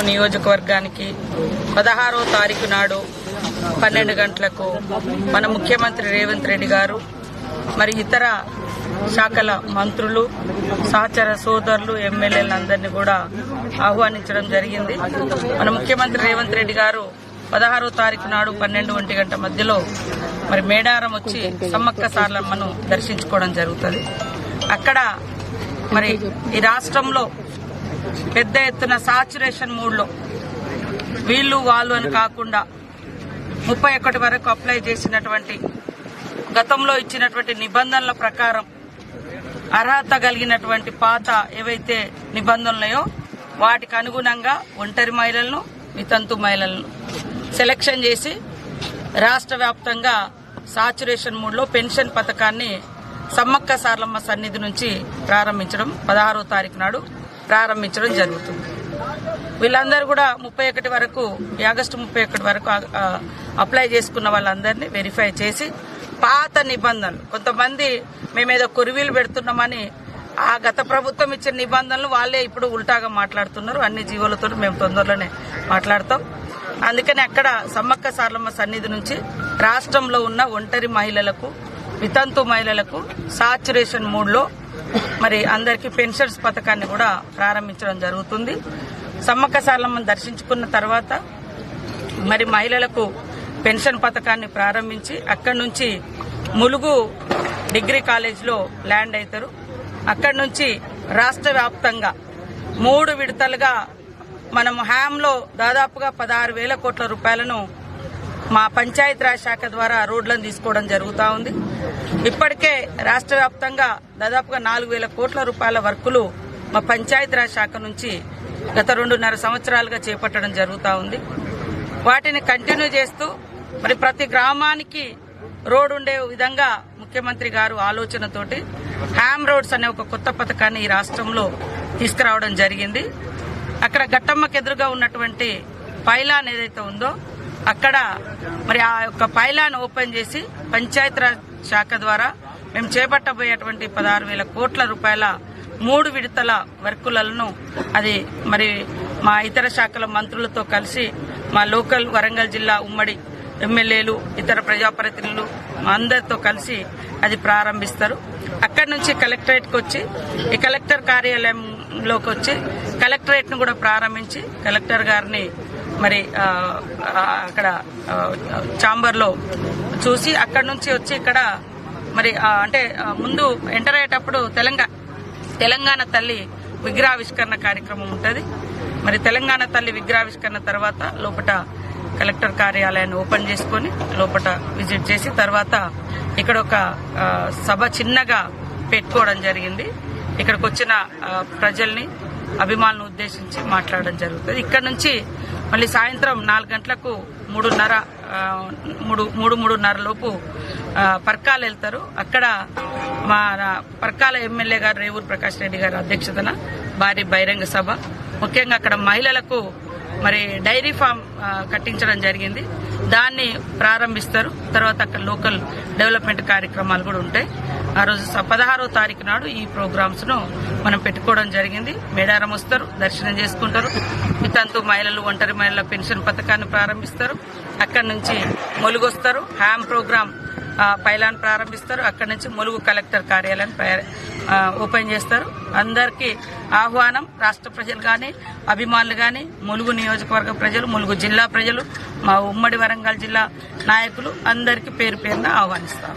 నియోజకవర్గానికి 16వ తారీఖు నాడు 12 గంటలకు మన ముఖ్యమంత్రి రేవంత్ రెడ్డి గారు మరి ఇతర శాఖల మంత్రులు, సహచర సోదరులు, ఎమ్మెల్యేలందరినీ కూడా ఆహ్వానించడం జరిగింది. మన ముఖ్యమంత్రి రేవంత్ రెడ్డి గారు 16వ తారీఖు నాడు 12 గంట మధ్యలో మరి మేడారం వచ్చి సమ్మక్క సారలమ్మను దర్శించుకోవడం జరుగుతుంది. అక్కడ మరి ఈ రాష్ట్రంలో పెద్ద ఎత్తున సాచురేషన్ మూడ్లో వీళ్ళు వాళ్ళు అని కాకుండా 31 వరకు అప్లై చేసినటువంటి గతంలో ఇచ్చినటువంటి నిబంధనల ప్రకారం అర్హత కలిగినటువంటి పాత ఏవైతే నిబంధనలున్నాయో వాటికి అనుగుణంగా ఒంటరి మహిళలను, వితంతు మహిళలను సెలక్షన్ చేసి రాష్ట్ర వ్యాప్తంగా సాచురేషన్ మూడ్లో పెన్షన్ పథకాన్ని సమ్మక్క సారలమ్మ సన్నిధి నుంచి ప్రారంభించడం 16వ తారీఖు నాడు ప్రారంభించడం జరుగుతుంది. వీళ్ళందరూ కూడా 31 వరకు ఆగస్టు 31 వరకు అప్లై చేసుకున్న వాళ్ళందరినీ వెరిఫై చేసి పాత నిబంధనలు, కొంతమంది మేమేదో కొరివీలు పెడుతున్నామని ఆ గత ప్రభుత్వం ఇచ్చిన నిబంధనలు వాళ్ళే ఇప్పుడు ఉల్టాగా మాట్లాడుతున్నారు. అన్ని జీవోలతో మేము తొందరలోనే మాట్లాడతాం. అందుకని అక్కడ సమ్మక్క సారలమ్మ సన్నిధి నుంచి రాష్ట్రంలో ఉన్న ఒంటరి మహిళలకు, వితంతు మహిళలకు సాచురేషన్ మూడ్లో మరి అందరికీ పెన్షన్స్ పథకాన్ని కూడా ప్రారంభించడం జరుగుతుంది. సమ్మక్క సారలమ్మను దర్శించుకున్న తర్వాత మరి మహిళలకు పెన్షన్ పథకాన్ని ప్రారంభించి అక్కడి నుంచి ములుగు డిగ్రీ కాలేజ్లో ల్యాండ్ అవుతారు. అక్కడి నుంచి రాష్ట్ర వ్యాప్తంగా 3 విడతలుగా మనం హ్యామ్లో దాదాపుగా 16,000 కోట్ల రూపాయలను మా పంచాయతీరాజ్ శాఖ ద్వారా రోడ్లను తీసుకోవడం జరుగుతూ ఉంది. ఇప్పటికే రాష్ట్ర వ్యాప్తంగా దాదాపుగా 4,000 కోట్ల రూపాయల వర్కులు మా పంచాయతీరాజ్ శాఖ నుంచి గత 2.5 సంవత్సరాలుగా చేపట్టడం జరుగుతూ ఉంది. వాటిని కంటిన్యూ చేస్తూ మరి ప్రతి గ్రామానికి రోడ్ ఉండే విధంగా ముఖ్యమంత్రి గారు ఆలోచనతోటి హ్యామ్ రోడ్స్ అనే ఒక కొత్త పథకాన్ని ఈ రాష్ట్రంలో తీసుకురావడం జరిగింది. అక్కడ గట్టమ్మకు ఎదురుగా ఉన్నటువంటి పైలాన్ ఏదైతే ఉందో అక్కడ మరి ఆ యొక్క పైలాన్ ఓపెన్ చేసి పంచాయతీరాజ్ శాఖ ద్వారా మేము చేపట్టబోయేటువంటి 16,000 కోట్ల రూపాయల 3 విడతల వర్కులను అది మరి మా ఇతర శాఖల మంత్రులతో కలిసి మా లోకల్ వరంగల్ జిల్లా ఉమ్మడి ఎమ్మెల్యేలు, ఇతర ప్రజాప్రతినిధులు అందరితో కలిసి అది ప్రారంభిస్తారు. అక్కడి నుంచి కలెక్టరేట్కి వచ్చి ఈ కలెక్టర్ కార్యాలయంలోకి వచ్చి కలెక్టరేట్ను కూడా ప్రారంభించి కలెక్టర్ గారిని మరి అక్కడ ఛాంబర్లో చూసి అక్కడి నుంచి వచ్చి ఇక్కడ మరి అంటే ముందు ఎంటర్ అయ్యేటప్పుడు తెలంగాణ తల్లి విగ్రహావిష్కరణ కార్యక్రమం ఉంటుంది. మరి తెలంగాణ తల్లి విగ్రహావిష్కరణ తర్వాత లోపల కలెక్టర్ కార్యాలయాన్ని ఓపెన్ చేసుకుని లోపల విజిట్ చేసి తర్వాత ఇక్కడ ఒక సభ చిన్నగా పెట్టుకోవడం జరిగింది. ఇక్కడికి వచ్చిన ప్రజల్ని, అభిమానులను ఉద్దేశించి మాట్లాడడం జరుగుతుంది. ఇక్కడ నుంచి మళ్ళీ సాయంత్రం 4 గంటలకు 3:30 లోపు పర్కాలు వెళ్తారు. అక్కడ మా పర్కాల ఎమ్మెల్యే గారు రేవూరు ప్రకాష్ రెడ్డి గారి అధ్యక్షతన భారీ బహిరంగ సభ, ముఖ్యంగా అక్కడ మహిళలకు మరి డైరీ ఫామ్ కట్టించడం జరిగింది. దాన్ని ప్రారంభిస్తారు. తర్వాత అక్కడ లోకల్ డెవలప్మెంట్ కార్యక్రమాలు కూడా ఉంటాయి. ఆ రోజు 16వ తారీఖు నాడు ఈ ప్రోగ్రామ్స్ ను మనం పెట్టుకోవడం జరిగింది. మేడారం వస్తారు, దర్శనం చేసుకుంటారు. వితంతు మహిళలు, ఒంటరి మహిళల పెన్షన్ పథకాన్ని ప్రారంభిస్తారు. అక్కడి నుంచి ములుగు వస్తారు, హ్యామ్ ప్రోగ్రామ్ పైలాన్ ప్రారంభిస్తారు. అక్కడి నుంచి ములుగు కలెక్టర్ కార్యాలయాన్ని ఓపెన్ చేస్తారు. అందరికీ ఆహ్వానం. రాష్ట్ర ప్రజలు కానీ, అభిమానులు కానీ, ములుగు నియోజకవర్గ ప్రజలు, ములుగు జిల్లా ప్రజలు, మా ఉమ్మడి వరంగల్ జిల్లా నాయకులు అందరికీ పేరు పేరున ఆహ్వానిస్తాం.